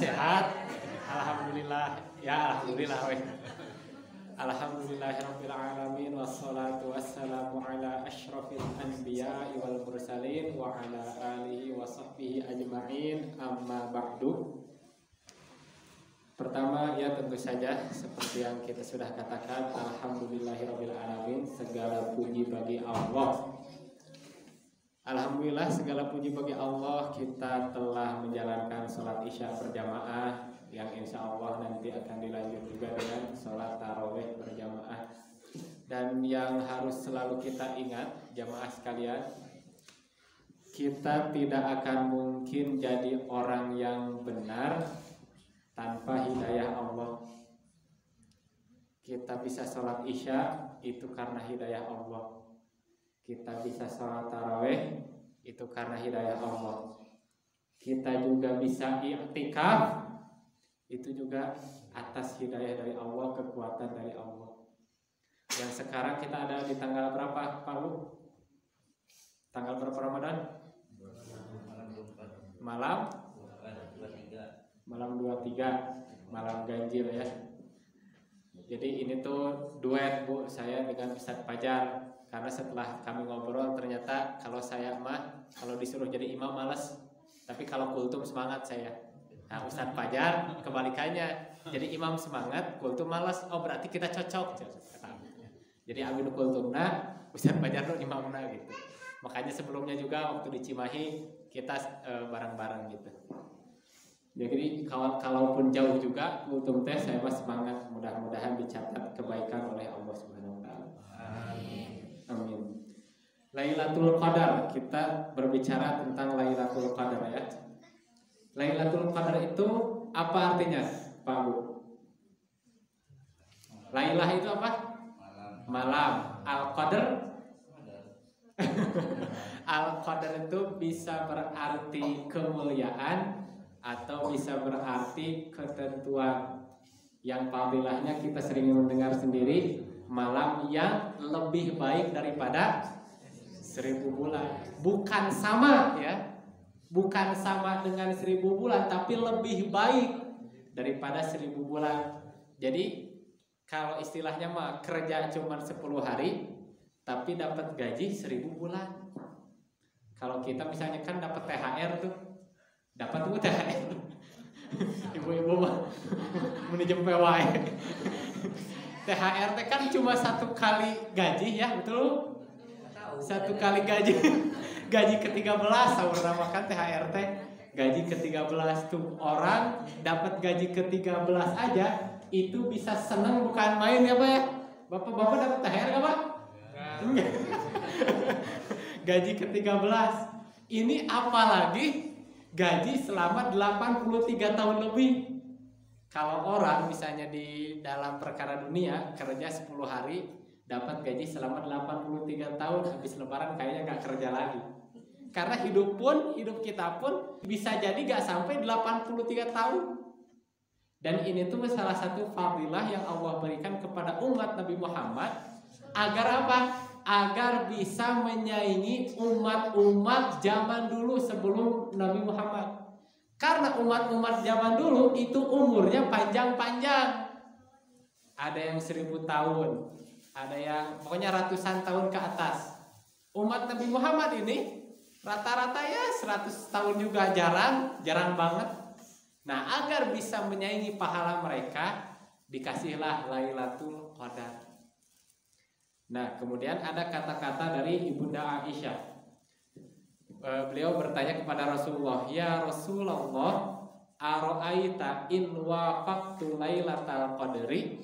sehat. Alhamdulillah. Ya alhamdulillah weh. Alhamdulillahirabbil alamin wassalatu wassalamu ala asyrafil anbiya'i wal mursalin wa ala alihi wa sahbihi ajma'in. Amma ba'du. Pertama ya tentu saja seperti yang kita sudah katakan, alhamdulillahirabbil alamin, segala puji bagi Allah. Alhamdulillah segala puji bagi Allah, kita telah menjalankan sholat isya berjamaah yang insya Allah nanti akan dilanjut juga dengan sholat tarawih berjamaah. Dan yang harus selalu kita ingat jamaah sekalian, kita tidak akan mungkin jadi orang yang benar tanpa hidayah Allah. Kita bisa sholat isya itu karena hidayah Allah. Kita bisa sholat tarawih itu karena hidayah Allah. Kita juga bisa i'tikaf itu juga atas hidayah dari Allah, kekuatan dari Allah. Yang sekarang kita ada di tanggal berapa Pak Lu? Tanggal berapa Ramadan? Malam 23, malam ganjil ya. Jadi ini tuh duet Bu saya dengan Ustadz Fajar. Karena setelah kami ngobrol ternyata kalau saya kalau disuruh jadi imam males, tapi kalau kultum semangat saya. Nah Ustadz Fajar kebalikannya, jadi imam semangat, kultum males. Oh berarti kita cocok. Jadi Amin kultum Ustadz Fajar nu imamna gitu. Makanya sebelumnya juga waktu di Cimahi kita bareng-bareng gitu. Jadi kalaupun jauh juga kultum teh saya semangat. Mudah-mudahan dicatat kebaikan oleh Allah Subhanahu wa taala. Amin. Lailatul Qadar, kita berbicara tentang Lailatul Qadar ya. Lailatul Qadar itu apa artinya, Pak Bu? Lailah itu apa? Malam. Al-Qadar? Al-Qadar itu bisa berarti kemuliaan atau bisa berarti ketentuan. Yang fadilahnya kita sering mendengar sendiri, malam yang lebih baik daripada 1000 bulan. Bukan sama ya, bukan sama dengan 1000 bulan, tapi lebih baik daripada 1000 bulan. Jadi kalau istilahnya kerja cuma 10 hari, tapi dapat gaji 1000 bulan. Kalau kita misalnya kan dapat THR tuh, dapat tuh THR. Ibu-ibu mah menijam PWI. THR kan cuma 1 kali gaji ya, betul? 1 kali gaji. Gaji ke-13 saudara makan THR gaji ke-13 tuh orang dapat gaji ke-13 aja itu bisa seneng bukan main ya Pak ya? Bapak-bapak dapat THR enggak Pak? Enggak. Gaji ke-13. Ini apalagi gaji selama 83 tahun lebih. Kalau orang misalnya di dalam perkara dunia kerja 10 hari dapat gaji selama 83 tahun, habis lebaran kayaknya gak kerja lagi. Karena hidup kita pun bisa jadi gak sampai 83 tahun. Dan ini tuh salah satu fadilah yang Allah berikan kepada umat Nabi Muhammad agar apa? Agar bisa menyaingi umat-umat zaman dulu sebelum Nabi Muhammad. Karena umat-umat zaman dulu itu umurnya panjang-panjang. Ada yang 1000 tahun, ada yang pokoknya ratusan tahun ke atas. Umat Nabi Muhammad ini rata-rata ya 100 tahun juga jarang banget. Nah, agar bisa menyaingi pahala mereka, dikasihlah Lailatul Qadar. Nah, kemudian ada kata-kata dari Ibunda Aisyah. Beliau bertanya kepada Rasulullah, ya Rasulullah, ara'aita in wafaqtu lailatal qadri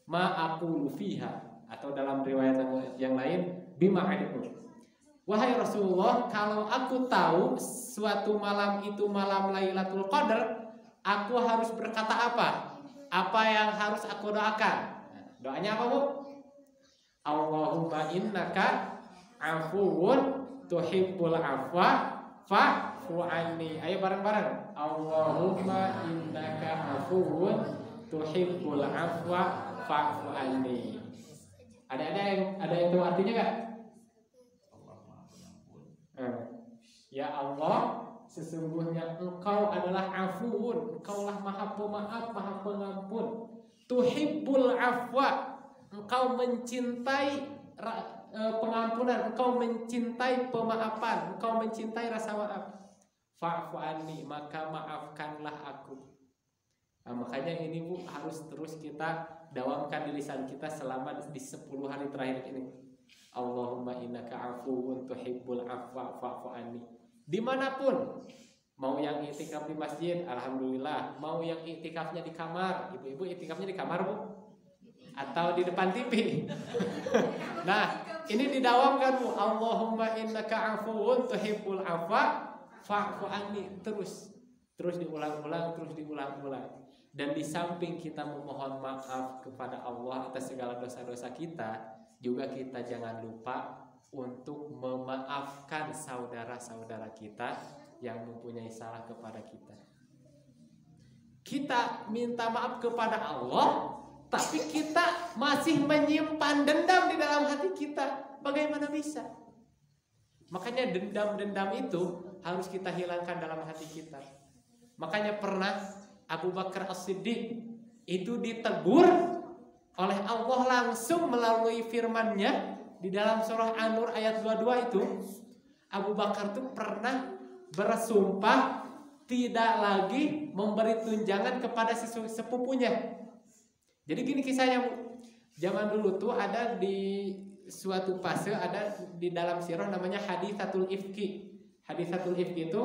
ma aqulu fiha, atau dalam riwayat yang lain bima adiku. Wahai Rasulullah, kalau aku tahu suatu malam itu malam Lailatul Qadar, aku harus berkata apa? Apa yang harus aku doakan? Doanya apa Bu? Allahumma innaka afuwun tuhibbul afwa fa'fu anni. Ayo bareng-bareng. Allahumma innaka afuwun tuhibbul afwa fa'fu anni. Ada yang tahu artinya enggak? Ya Allah, sesungguhnya engkau adalah afuun, engkaulah maha pemaaf, maha pengampun. Tuhibbul afwa, engkau mencintai pengampunan, engkau mencintai pemaafan, engkau mencintai rasa maaf. Fa'fu anni, maka maafkanlah aku. Nah, makanya ini Bu harus terus kita dawamkan di lisan kita selama di 10 hari terakhir ini. Allahumma innaka afuwun tuhibbul afwa fa'fu anni. Dimanapun, mau yang iktikaf di masjid, alhamdulillah. Mau yang iktikafnya di kamar, ibu-ibu iktikafnya di kamar Bu? Atau di depan TV? Nah, ini didawamkan Bu. Allahumma innaka afuwun tuhibbul afwa fa'fu anni. Terus diulang-ulang, terus diulang-ulang. Dan di samping kita memohon maaf kepada Allah atas segala dosa-dosa kita, juga kita jangan lupa untuk memaafkan saudara-saudara kita yang mempunyai salah kepada kita. Kita minta maaf kepada Allah, tapi kita masih menyimpan dendam di dalam hati kita. Bagaimana bisa? Makanya dendam-dendam itu harus kita hilangkan dalam hati kita. Makanya pernah Abu Bakar As-Siddiq itu ditegur oleh Allah langsung melalui firman-Nya di dalam surah An-Nur ayat 22 itu. Abu Bakar itu pernah bersumpah tidak lagi memberi tunjangan kepada sepupunya. Jadi gini kisahnya Bu. Zaman dulu tuh ada di suatu fase, ada di dalam sirah namanya haditsatul ifki. Haditsatul ifki itu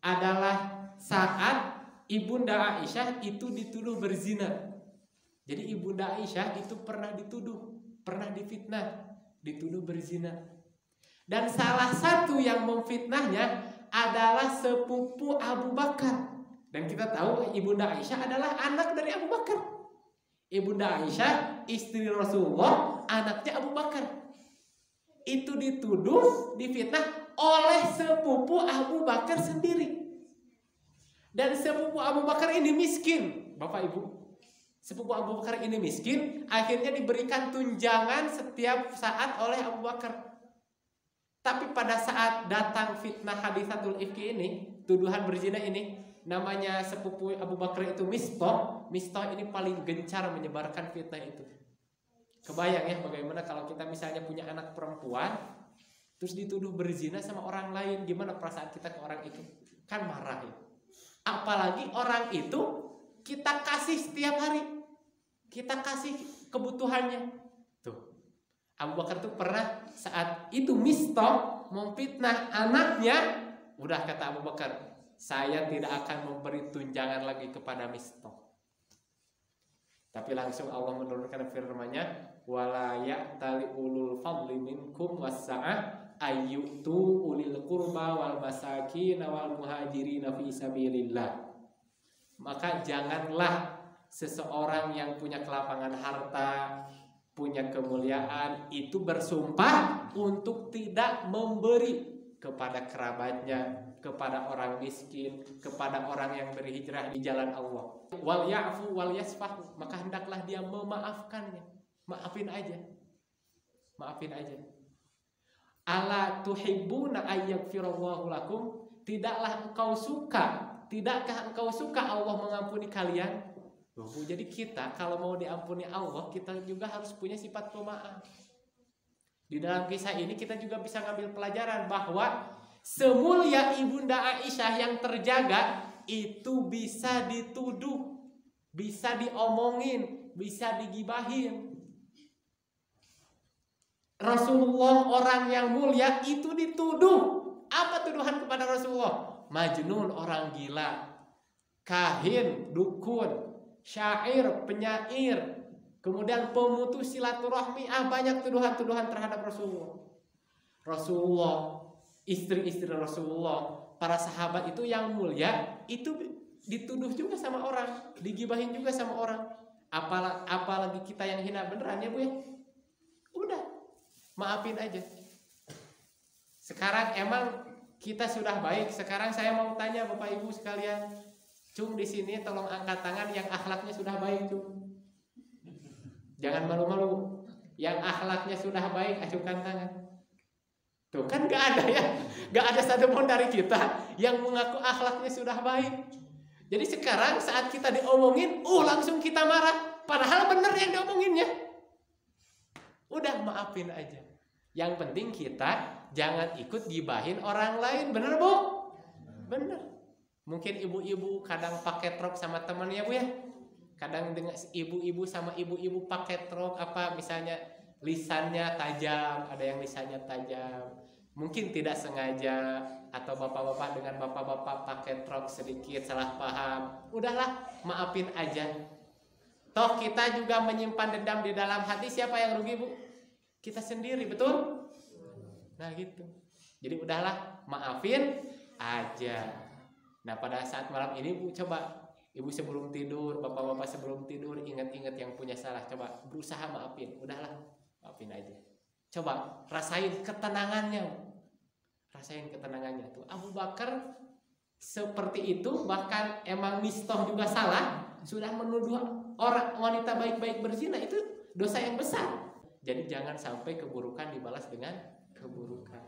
adalah saat Ibunda Aisyah itu dituduh berzina. Jadi Ibunda Aisyah itu pernah dituduh, pernah difitnah, dituduh berzina. Dan salah satu yang memfitnahnya adalah sepupu Abu Bakar. Dan kita tahu Ibunda Aisyah adalah anak dari Abu Bakar. Ibunda Aisyah istri Rasulullah, anaknya Abu Bakar. Itu dituduh, difitnah oleh sepupu Abu Bakar sendiri. Dan sepupu Abu Bakar ini miskin, Bapak Ibu. Sepupu Abu Bakar ini miskin, akhirnya diberikan tunjangan setiap saat oleh Abu Bakar. Tapi pada saat datang fitnah haditsatul ifki ini, tuduhan berzina ini, namanya sepupu Abu Bakar itu Mistah. Mistah ini paling gencar menyebarkan fitnah itu. Kebayang ya bagaimana kalau kita misalnya punya anak perempuan, terus dituduh berzina sama orang lain, gimana perasaan kita ke orang itu? Kan marah ya. Apalagi orang itu kita kasih setiap hari, kita kasih kebutuhannya. Tuh, Abu Bakar tuh pernah saat itu Mistah memfitnah anaknya, udah kata Abu Bakar, saya tidak akan memberi tunjangan lagi kepada Mistah. Tapi langsung Allah menurunkan firman-Nya, wala ya'tali ulul fadli minkum was-sa'ah ayyutu ulil qurba wal masakin wal muhajirin fi sabilillah. Maka janganlah seseorang yang punya kelapangan harta, punya kemuliaan itu bersumpah untuk tidak memberi kepada kerabatnya, kepada orang miskin, kepada orang yang berhijrah di jalan Allah. Wal ya'fu wal yasfahu, maka hendaklah dia memaafkannya. Maafin aja. Maafin aja. Ala tuhibbuna ayyaghfirallahu lakum, tidakkah engkau suka Allah mengampuni kalian? Bu, jadi kita kalau mau diampuni Allah, kita juga harus punya sifat pemaaf. Di dalam kisah ini kita juga bisa ngambil pelajaran bahwa semulia Ibunda Aisyah yang terjaga itu bisa dituduh, bisa diomongin, bisa digibahin. Rasulullah orang yang mulia itu dituduh. Apa tuduhan kepada Rasulullah? Majnun, orang gila, kahin, dukun, syair, penyair, kemudian pemutus silaturahmi. Banyak tuduhan-tuduhan terhadap Rasulullah. Rasulullah, istri-istri Rasulullah, para sahabat itu yang mulia itu dituduh juga sama orang, digibahin juga sama orang. Apalagi kita yang hina beneran ya Bu ya. Udah, maafin aja. Sekarang emang kita sudah baik. Sekarang saya mau tanya Bapak Ibu sekalian, Cung di sini tolong angkat tangan yang akhlaknya sudah baik, Cung. Jangan malu-malu. Yang akhlaknya sudah baik, ajukan tangan. Tuh kan gak ada ya, gak ada satupun dari kita yang mengaku akhlaknya sudah baik. Jadi sekarang saat kita diomongin, langsung kita marah. Padahal benar yang diomonginnya. Udah maafin aja. Yang penting kita jangan ikut gibahin orang lain, bener Bu? Bener. Mungkin ibu-ibu kadang pakai truk sama temannya Bu ya. Kadang dengan ibu-ibu sama ibu-ibu pakai truk apa misalnya lisannya tajam, ada yang lisannya tajam. Mungkin tidak sengaja atau bapak-bapak dengan bapak-bapak pakai truk sedikit salah paham. Udahlah, maafin aja. Toh kita juga menyimpan dendam di dalam hati, siapa yang rugi Bu? Kita sendiri, betul? Nah gitu. Jadi udahlah, maafin aja. Nah pada saat malam ini Bu, coba ibu sebelum tidur, bapak-bapak sebelum tidur, ingat-ingat yang punya salah, coba berusaha maafin. Udahlah, maafin aja. Coba rasain ketenangannya. Rasain ketenangannya tuh. Abu Bakar seperti itu, bahkan emang mistoh juga salah, sudah menuduh orang wanita baik-baik berzina, itu dosa yang besar. Jadi jangan sampai keburukan dibalas dengan keburukan.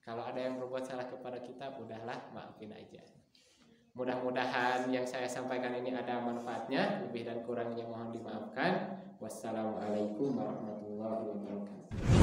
Kalau ada yang berbuat salah kepada kita, udahlah maafin aja. Mudah-mudahan yang saya sampaikan ini ada manfaatnya. Lebih dan kurangnya mohon dimaafkan. Wassalamualaikum warahmatullahi wabarakatuh.